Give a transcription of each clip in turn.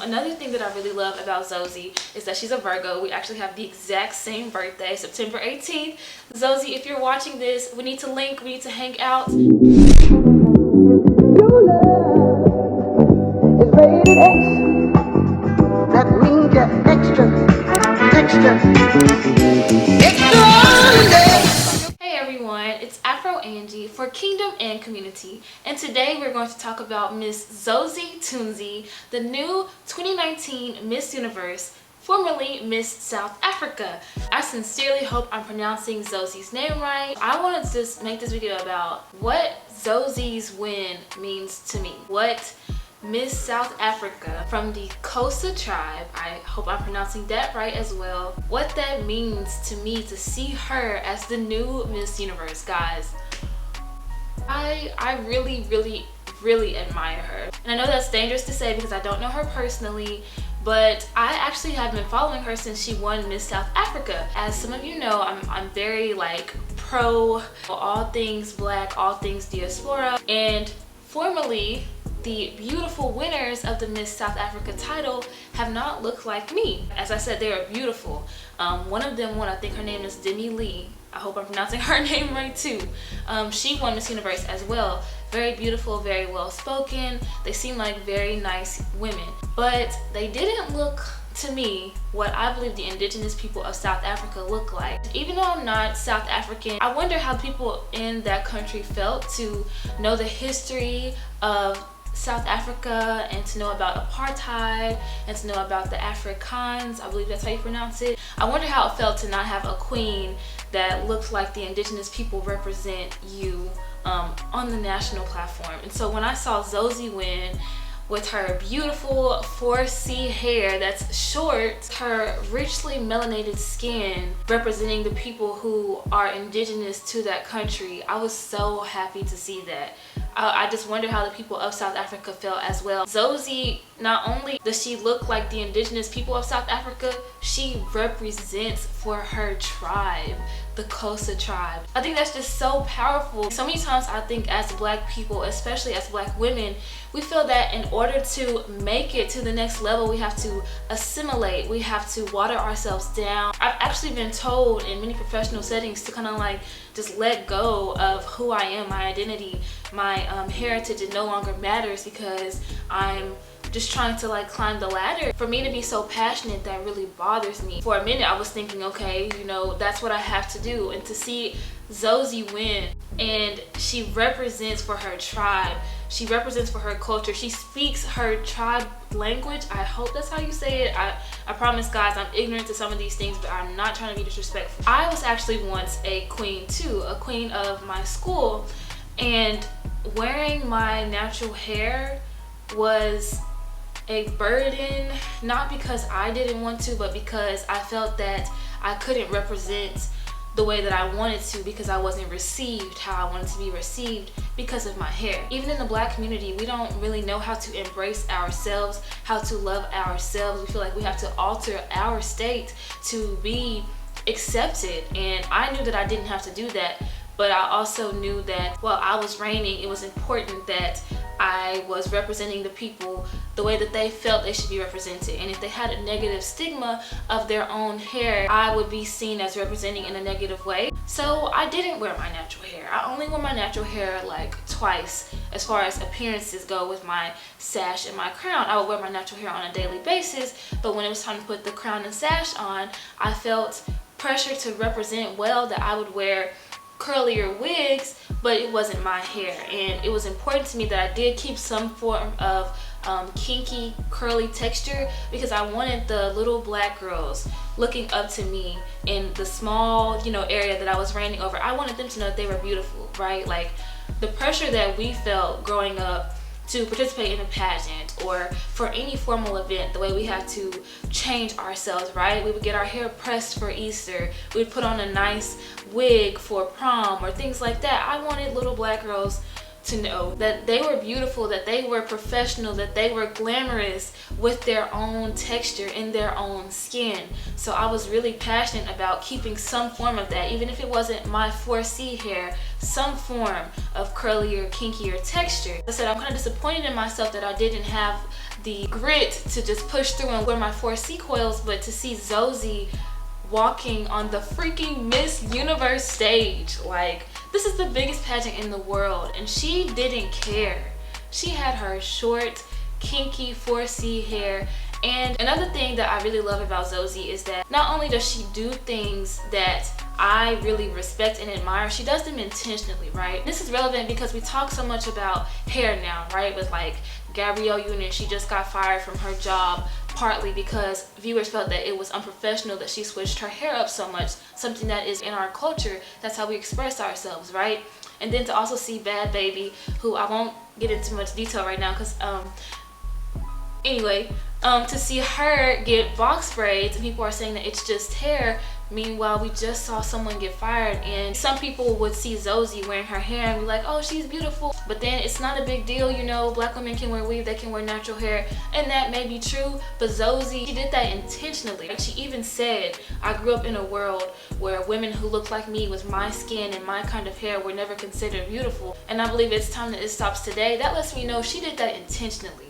Another thing that I really love about Zozie is that she's a Virgo. We actually have the exact same birthday, September 18th. Zozie, if you're watching this, we need to link, we need to hang out. That means you're extra. Hey everyone, it's Afro Angie for Kingdom and Community, and today we're going to talk about Miss Zozibini Tunzi, the new 2019 Miss Universe, formerly Miss South Africa. I sincerely hope I'm pronouncing Zozie's name right. I wanted to just make this video about what Zozie's win means to me. What Miss South Africa from the Xhosa tribe, I hope I'm pronouncing that right as well, what that means to me to see her as the new Miss Universe. Guys, I really admire her, and I know that's dangerous to say because I don't know her personally, but I actually have been following her since she won Miss South Africa. As some of you know, I'm very like pro all things black, all things diaspora, and formerly the beautiful winners of the Miss South Africa title have not looked like me. As I said, they are beautiful. One of them won, I think her name is Demi Lee. I hope I'm pronouncing her name right too. She won Miss Universe as well. Very beautiful, very well spoken. They seem like very nice women, but they didn't look to me what I believe the indigenous people of South Africa look like. Even though I'm not South African, I wonder how people in that country felt to know the history of South Africa and to know about apartheid and to know about the Afrikaans, I believe that's how you pronounce it. I wonder how it felt to not have a queen that looked like the indigenous people represent you on the national platform. And so when I saw Zozie win with her beautiful 4C hair that's short, her richly melanated skin representing the people who are indigenous to that country, I was so happy to see that. I just wonder how the people of South Africa felt as well. Zozie, not only does she look like the indigenous people of South Africa, she represents for her tribe, the Xhosa tribe. I think that's just so powerful. So many times I think as black people, especially as black women, we feel that in order to make it to the next level, we have to assimilate, we have to water ourselves down. I've actually been told in many professional settings to kind of like just let go of who I am, my identity, my heritage. It no longer matters because I'm just trying to like climb the ladder. For me to be so passionate, that really bothers me. For a minute I was thinking, okay, you know, that's what I have to do. And to see Zozie win, and she represents for her tribe, she represents for her culture, she speaks her tribe language. I hope that's how you say it. I promise guys, I'm ignorant to some of these things, but I'm not trying to be disrespectful. I was actually once a queen too, a queen of my school, and wearing my natural hair was a burden, not because I didn't want to, but because I felt that I couldn't represent the way that I wanted to because I wasn't received how I wanted to be received because of my hair. Even in the black community, we don't really know how to embrace ourselves, how to love ourselves. We feel like we have to alter our state to be accepted, and I knew that I didn't have to do that, but I also knew that while I was reigning, it was important that I was representing the people the way that they felt they should be represented. And if they had a negative stigma of their own hair, I would be seen as representing in a negative way. So I didn't wear my natural hair. I only wore my natural hair like twice as far as appearances go with my sash and my crown. I would wear my natural hair on a daily basis, but when it was time to put the crown and sash on, I felt pressure to represent well that I would wear curlier wigs, but it wasn't my hair. And it was important to me that I did keep some form of kinky curly texture because I wanted the little black girls looking up to me in the small, you know, area that I was reigning over. I wanted them to know that they were beautiful, right? Like the pressure that we felt growing up to participate in a pageant or for any formal event, the way we had to change ourselves, right? We would get our hair pressed for Easter, we'd put on a nice wig for prom or things like that. I wanted little black girls to know that they were beautiful, that they were professional, that they were glamorous with their own texture in their own skin. So I was really passionate about keeping some form of that, even if it wasn't my 4C hair, some form of curlier, kinkier texture. I said I'm kind of disappointed in myself that I didn't have the grit to just push through and wear my 4C coils, but to see Zozi walking on the freaking Miss Universe stage, like, this is the biggest pageant in the world, and she didn't care. She had her short, kinky 4C hair. And another thing that I really love about Zozi is that not only does she do things that I really respect and admire, she does them intentionally, right? This is relevant because we talk so much about hair now, right? With like Gabrielle Union, she just got fired from her job partly because viewers felt that it was unprofessional that she switched her hair up so much, something that is in our culture. That's how we express ourselves, right? And then to also see Bad Baby, who I won't get into much detail right now because anyway, to see her get box braids and people are saying that it's just hair. Meanwhile, we just saw someone get fired, and some people would see Zozi wearing her hair and be like, oh, she's beautiful. But then it's not a big deal, you know, black women can wear weave, they can wear natural hair, and that may be true, but Zozi, she did that intentionally. She even said, I grew up in a world where women who look like me with my skin and my kind of hair were never considered beautiful, and I believe it's time that it stops today. That lets me know she did that intentionally.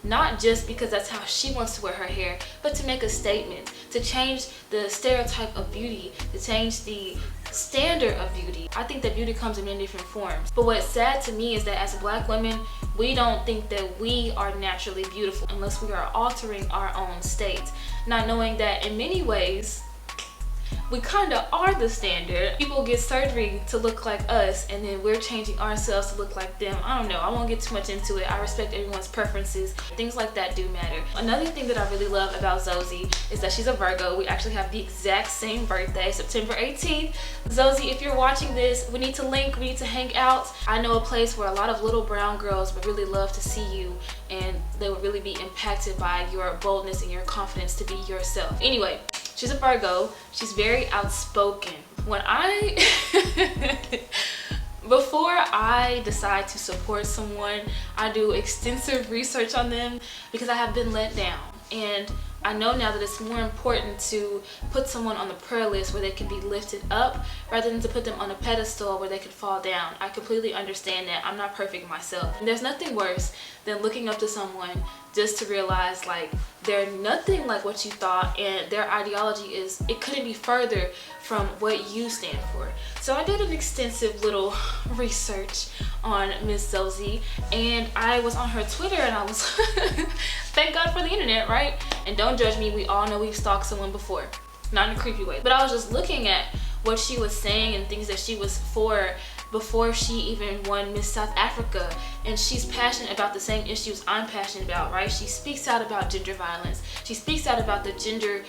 Not just because that's how she wants to wear her hair, but to make a statement, to change the stereotype of beauty, to change the standard of beauty. I think that beauty comes in many different forms. But what's sad to me is that as black women, we don't think that we are naturally beautiful unless we are altering our own state. Not knowing that in many ways, we kind of are the standard. People get surgery to look like us, and then we're changing ourselves to look like them. I don't know, I won't get too much into it. I respect everyone's preferences. Things like that do matter. Another thing that I really love about Zozi is that she's a Virgo. We actually have the exact same birthday, September 18th. Zozi, if you're watching this, we need to link, we need to hang out. I know a place where a lot of little brown girls would really love to see you, and they would really be impacted by your boldness and your confidence to be yourself. Anyway, she's a Virgo. She's very outspoken. Before I decide to support someone, I do extensive research on them because I have been let down. And I know now that it's more important to put someone on the prayer list where they can be lifted up rather than to put them on a pedestal where they could fall down. I completely understand that. I'm not perfect myself. And there's nothing worse than looking up to someone just to realize like they're nothing like what you thought, and their ideology is, it couldn't be further from what you stand for. So I did an extensive little research on Miss Zozi, and I was on her Twitter, and I was thank God for the internet, right? And don't judge me, we all know we've stalked someone before, not in a creepy way, but I was just looking at what she was saying and things that she was for before she even won Miss South Africa. And she's passionate about the same issues I'm passionate about, right? She speaks out about gender violence. She speaks out about the gender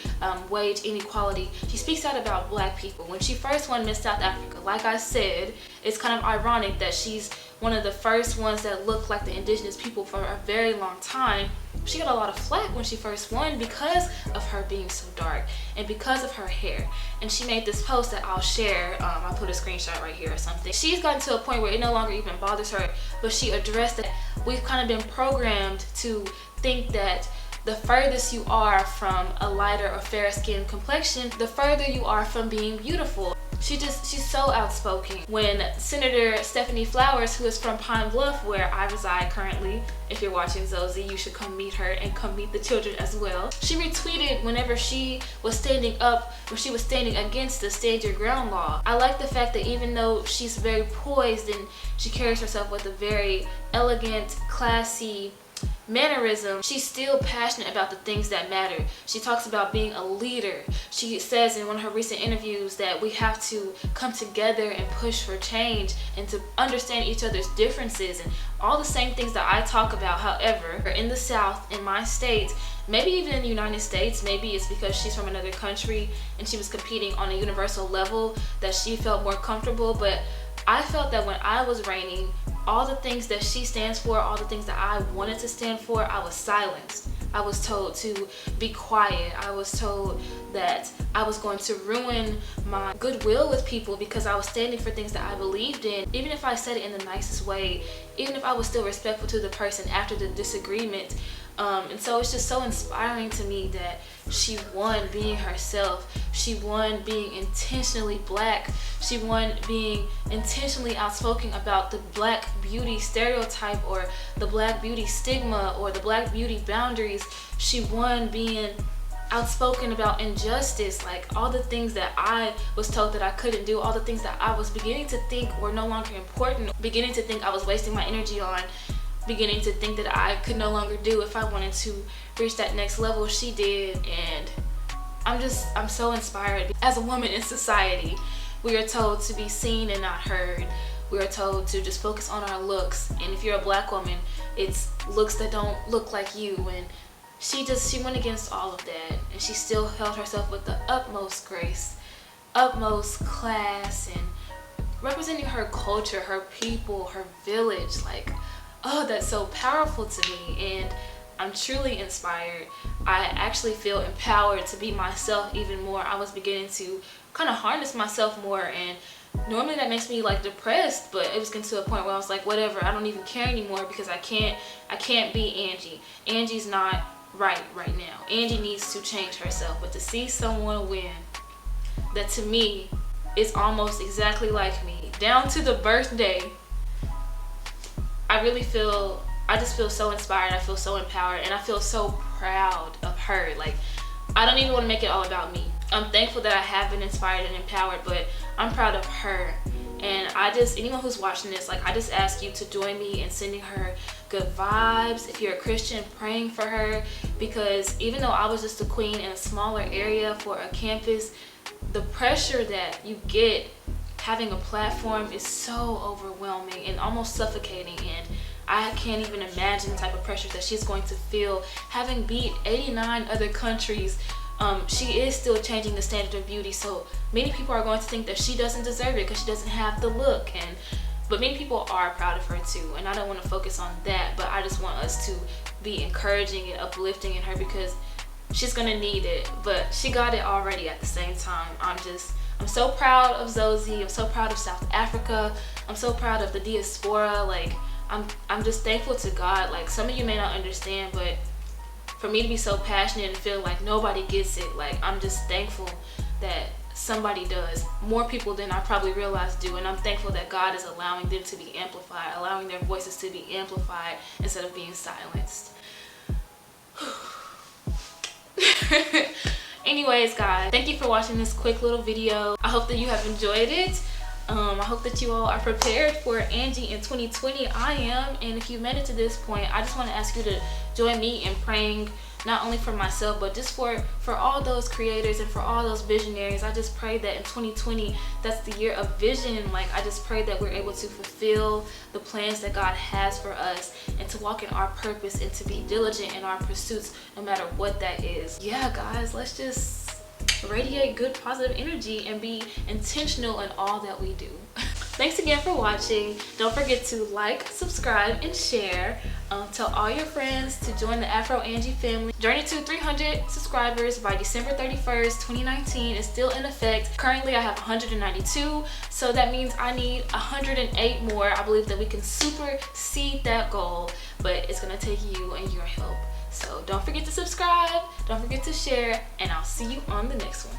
wage inequality. She speaks out about black people. When she first won Miss South Africa, like I said, it's kind of ironic that she's one of the first ones that looked like the indigenous people for a very long time. She got a lot of flack when she first won because of her being so dark and because of her hair. And she made this post that I'll share. I'll put a screenshot right here or something. She's gotten to a point where it no longer even bothers her, but she addressed that we've kind of been programmed to think that the furthest you are from a lighter or fair skin complexion, the further you are from being beautiful. She's so outspoken. When Senator Stephanie Flowers, who is from Pine Bluff, where I reside currently, if you're watching Zozi, you should come meet her and come meet the children as well. She retweeted whenever she was standing up, when she was standing against the Stand Your Ground law. I like the fact that even though she's very poised and she carries herself with a very elegant, classy mannerism, she's still passionate about the things that matter. She talks about being a leader. She says in one of her recent interviews that we have to come together and push for change and to understand each other's differences and all the same things that I talk about. However, in the South, in my state, maybe even in the United States, maybe it's because she's from another country and she was competing on a universal level that she felt more comfortable, but I felt that when I was reigning, all the things that she stands for, all the things that I wanted to stand for, I was silenced. I was told to be quiet. I was told that I was going to ruin my goodwill with people because I was standing for things that I believed in. Even if I said it in the nicest way, even if I was still respectful to the person after the disagreement. And so it's just so inspiring to me that she won being herself. She won being intentionally black. She won being intentionally outspoken about the black beauty stereotype or the black beauty stigma or the black beauty boundaries. She won being outspoken about injustice, like all the things that I was told that I couldn't do, all the things that I was beginning to think were no longer important, beginning to think I was wasting my energy on, beginning to think that I could no longer do if I wanted to reach that next level. She did, and I'm so inspired. As a woman in society, we are told to be seen and not heard. We are told to just focus on our looks, and if you're a black woman, it's looks that don't look like you. And she went against all of that, and she still held herself with the utmost grace, utmost class, and representing her culture, her people, her village. Like, oh, that's so powerful to me, and I'm truly inspired. I actually feel empowered to be myself even more. I was beginning to kind of harness myself more, and normally that makes me like depressed, but it was getting to a point where I was like, whatever, I don't even care anymore because I can't be Angie. Angie's not right now. Angie needs to change herself. But to see someone win that to me is almost exactly like me, down to the birthday, I just feel so inspired. I feel so empowered, and I feel so proud of her. Like, I don't even want to make it all about me. I'm thankful that I have been inspired and empowered, but I'm proud of her. And anyone who's watching this, like, I just ask you to join me in sending her good vibes. If you're a Christian, praying for her, because even though I was just a queen in a smaller area for a campus, the pressure that you get having a platform is so overwhelming and almost suffocating, and I can't even imagine the type of pressure that she's going to feel having beat 89 other countries. She is still changing the standard of beauty, so many people are going to think that she doesn't deserve it because she doesn't have the look, but many people are proud of her too, and I don't want to focus on that, but I just want us to be encouraging and uplifting in her because she's gonna need it, but she got it already at the same time. I'm so proud of Zozie. I'm so proud of South Africa. I'm so proud of the diaspora. Like, I'm just thankful to God. Like, some of you may not understand, but for me to be so passionate and feel like nobody gets it, like, I'm just thankful that somebody does. More people than I probably realized do, and I'm thankful that God is allowing them to be amplified, allowing their voices to be amplified instead of being silenced. Anyways, guys, thank you for watching this quick little video. I hope that you have enjoyed it. I hope that you all are prepared for Angie in 2020. I am, and if you made it to this point, I just want to ask you to join me in praying, not only for myself, but just for all those creators and for all those visionaries. I just pray that in 2020, that's the year of vision. Like, I just pray that we're able to fulfill the plans that God has for us and to walk in our purpose and to be diligent in our pursuits, no matter what that is. Yeah, guys, let's just radiate good positive energy and be intentional in all that we do. Thanks again for watching. Don't forget to like, subscribe, and share. Tell all your friends to join the Afro Angie family. Journey to 300 subscribers by December 31st, 2019 is still in effect. Currently, I have 192, so that means I need 108 more. I believe that we can supersede that goal, but it's gonna take you and your help. So don't forget to subscribe, don't forget to share, and I'll see you on the next one.